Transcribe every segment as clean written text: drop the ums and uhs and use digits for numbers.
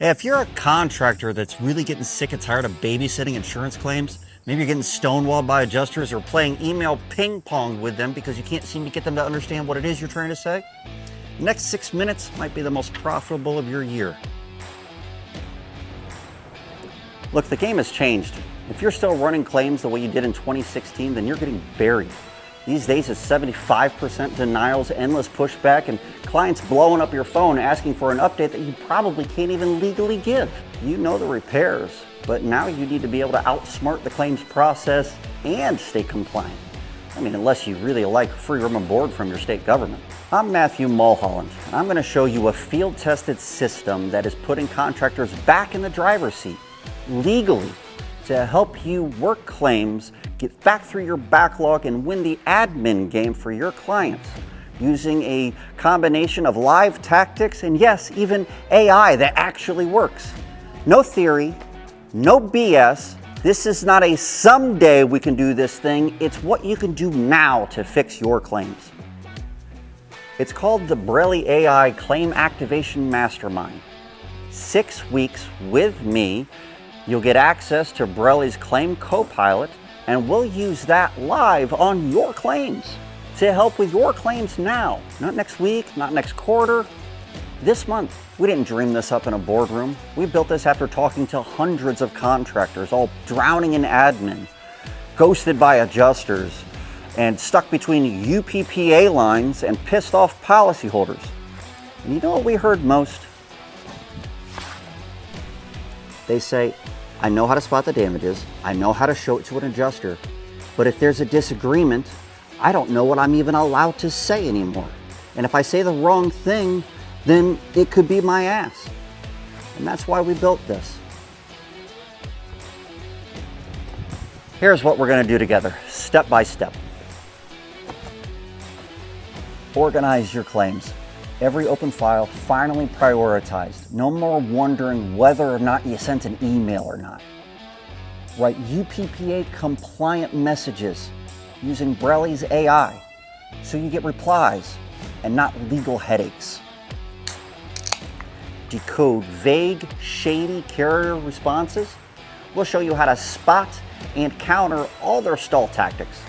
If you're a contractor that's really getting sick and tired of babysitting insurance claims, maybe you're getting stonewalled by adjusters or playing email ping pong with them because you can't seem to get them to understand what it is you're trying to say, the next 6 minutes might be the most profitable of your year. Look, the game has changed. If you're still running claims the way you did in 2016, then you're getting buried. These days it's 75% denials, endless pushback, and clients blowing up your phone asking for an update that you probably can't even legally give. You know the repairs, but now you need to be able to outsmart the claims process and stay compliant. I mean, unless you really like free room and board from your state government. I'm Matthew Mulholland, and I'm going to show you a field-tested system that is putting contractors back in the driver's seat legally to help you work claims, get back through your backlog, and win the admin game for your clients using a combination of live tactics and, yes, even AI that actually works. No theory, no BS. This is not a someday we can do this thing. It's what you can do now to fix your claims. It's called the Brelly AI Claim Activation Mastermind. 6 weeks with me. You'll get access to Brelly's Claim Copilot, and we'll use that live on your claims to help with your claims now. Not next week, not next quarter, this month. We didn't dream this up in a boardroom. We built this after talking to hundreds of contractors, all drowning in admin, ghosted by adjusters, and stuck between UPPA lines and pissed off policyholders. And you know what we heard most? They say, I know how to spot the damages, I know how to show it to an adjuster, but if there's a disagreement, I don't know what I'm even allowed to say anymore. And if I say the wrong thing, then it could be my ass. And that's why we built this. Here's what we're going to do together, step by step. Organize your claims. Every open file finally prioritized. No more wondering whether or not you sent an email or not. Write UPPA compliant messages using Brelly's AI so you get replies and not legal headaches. Decode vague, shady carrier responses. We'll show you how to spot and counter all their stall tactics.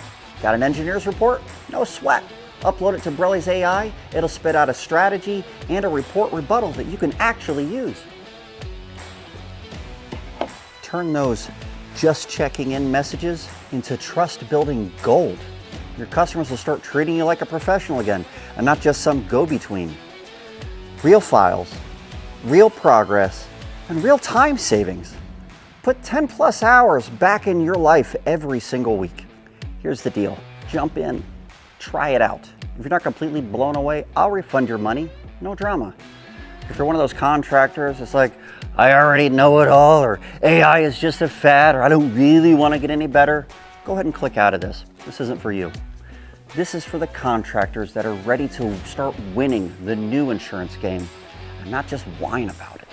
Got an engineer's report? No sweat. Upload it to Brelly's AI, it'll spit out a strategy and a report rebuttal that you can actually use. Turn those just checking in messages into trust-building gold. Your customers will start treating you like a professional again and not just some go-between. Real files, real progress, and real time savings. Put 10 plus hours back in your life every single week. Here's the deal, jump in. Try it out. If you're not completely blown away, I'll refund your money. No drama. If you're one of those contractors, it's like, I already know it all, or AI is just a fad, or I don't really want to get any better, go ahead and click out of this. This isn't for you. This is for the contractors that are ready to start winning the new insurance game and not just whine about it.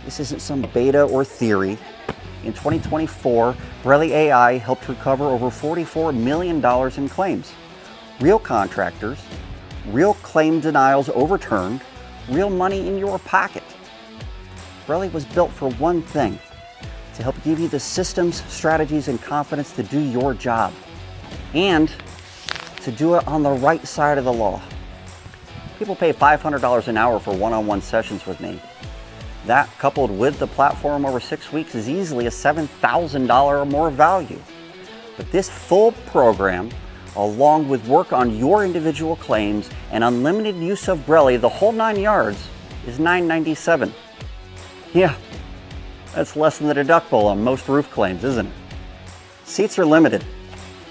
This isn't some beta or theory. In 2024, Brelly AI helped recover over $44 million in claims. Real contractors, real claim denials overturned, real money in your pocket. Brelly was built for one thing, to help give you the systems, strategies, and confidence to do your job, and to do it on the right side of the law. People pay $500 an hour for one-on-one sessions with me. That, coupled with the platform over 6 weeks, is easily a $7,000 or more value. But this full program, along with work on your individual claims and unlimited use of Brelly, the whole 9 yards, is $997. Yeah, that's less than the deductible on most roof claims, isn't it? Seats are limited.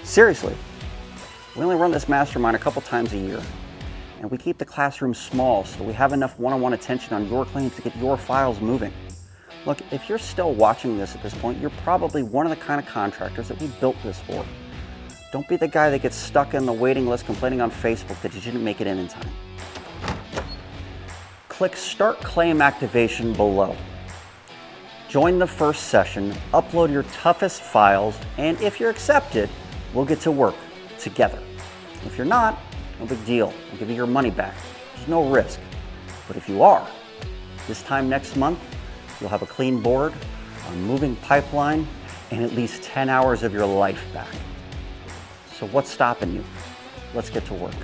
Seriously, we only run this mastermind a couple times a year. And we keep the classroom small so we have enough one-on-one attention on your claims to get your files moving. Look, if you're still watching this at this point, you're probably one of the kind of contractors that we built this for. Don't be the guy that gets stuck in the waiting list complaining on Facebook that you didn't make it in time. Click Start Claim Activation below. Join the first session, upload your toughest files, and if you're accepted, we'll get to work together. If you're not, no big deal. I'll give you your money back. There's no risk. But if you are, This time next month, you'll have a clean board, a moving pipeline, and at least 10 hours of your life back. So what's stopping you? Let's get to work.